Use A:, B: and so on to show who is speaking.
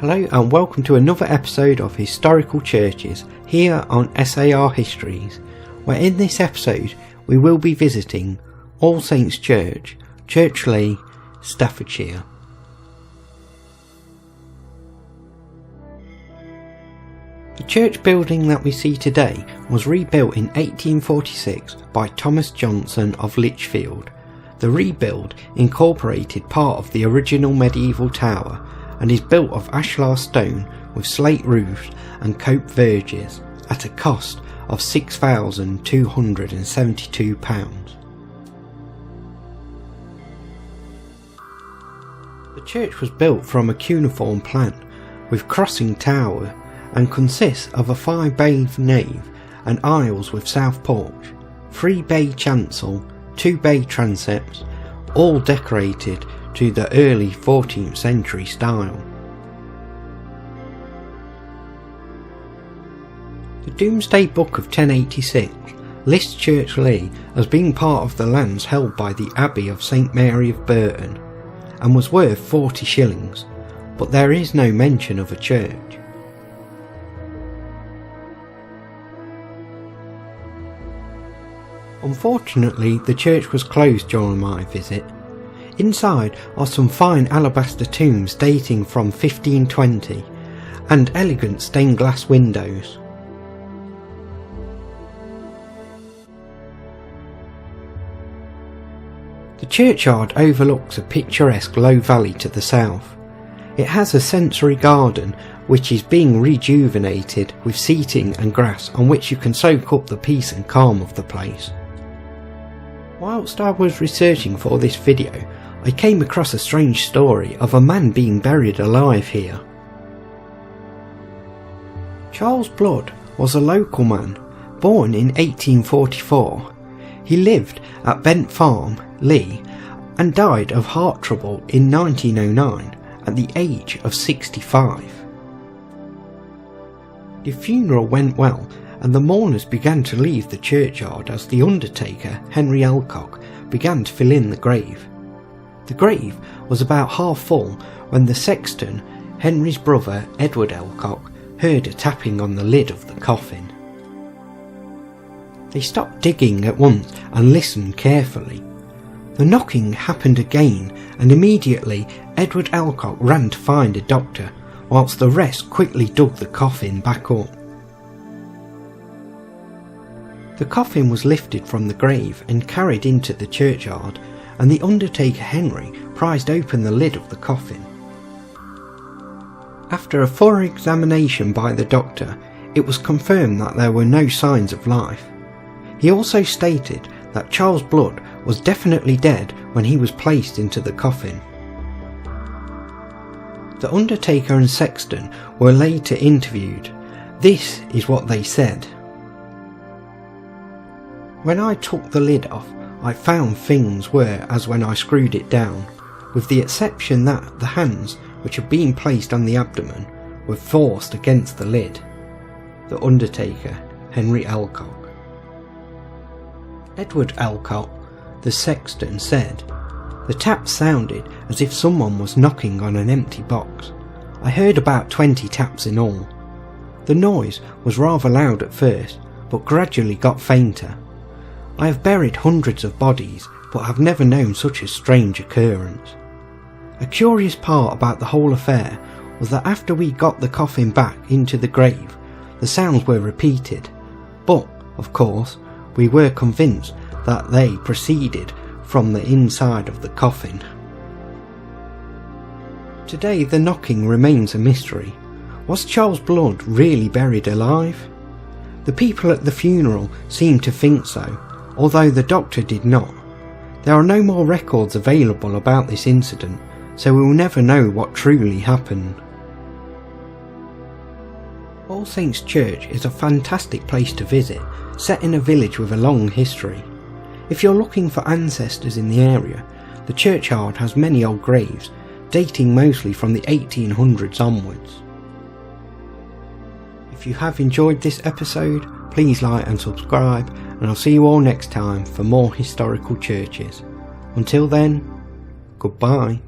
A: Hello and welcome to another episode of Historical Churches here on SAR Histories, where in this episode we will be visiting All Saints Church, Church Leigh, Staffordshire. The church building that we see today was rebuilt in 1846 by Thomas Johnson of Lichfield. The rebuild incorporated part of the original medieval tower and is built of ashlar stone with slate roofs and coped verges at a cost of £6,272. The church was built from a cuneiform plan with crossing tower and consists of a 5-bay nave and aisles with south porch, 3-bay chancel, 2-bay transepts, all decorated to the early 14th century style. The Domesday Book of 1086 lists Church Leigh as being part of the lands held by the Abbey of St Mary of Burton and was worth 40 shillings, but there is no mention of a church. Unfortunately, the church was closed during my visit. Inside are some fine alabaster tombs dating from 1520 and elegant stained glass windows. The churchyard overlooks a picturesque low valley to the south. It has a sensory garden which is being rejuvenated with seating and grass on which you can soak up the peace and calm of the place. Whilst I was researching for this video, I came across a strange story of a man being buried alive here. Charles Blood was a local man, born in 1844. He lived at Bent Farm, Leigh, and died of heart trouble in 1909 at the age of 65. The funeral went well and the mourners began to leave the churchyard as the undertaker, Henry Alcock, began to fill in the grave. The grave was about half full when the sexton, Henry's brother Edward Alcock, heard a tapping on the lid of the coffin. They stopped digging at once and listened carefully. The knocking happened again and immediately Edward Alcock ran to find a doctor, whilst the rest quickly dug the coffin back up. The coffin was lifted from the grave and carried into the churchyard, and the undertaker Henry prised open the lid of the coffin. After a thorough examination by the doctor, it was confirmed that there were no signs of life. He also stated that Charles Blood was definitely dead when he was placed into the coffin. The undertaker and sexton were later interviewed. This is what they said. When I took the lid off, I found things were as when I screwed it down, with the exception that the hands, which had been placed on the abdomen, were forced against the lid. The undertaker, Henry Alcock. Edward Alcock, the sexton, said, "The tap sounded as if someone was knocking on an empty box. I heard about 20 taps in all. The noise was rather loud at first, but gradually got fainter. I have buried hundreds of bodies, but have never known such a strange occurrence." A curious part about the whole affair was that after we got the coffin back into the grave, the sounds were repeated, but, of course, we were convinced that they proceeded from the inside of the coffin. Today the knocking remains a mystery. Was Charles Blood really buried alive? The people at the funeral seemed to think so, although the doctor did not. There are no more records available about this incident, so we will never know what truly happened. All Saints Church is a fantastic place to visit, set in a village with a long history. If you're looking for ancestors in the area, the churchyard has many old graves, dating mostly from the 1800s onwards. If you have enjoyed this episode, please like and subscribe, and I'll see you all next time for more historical churches. Until then, goodbye.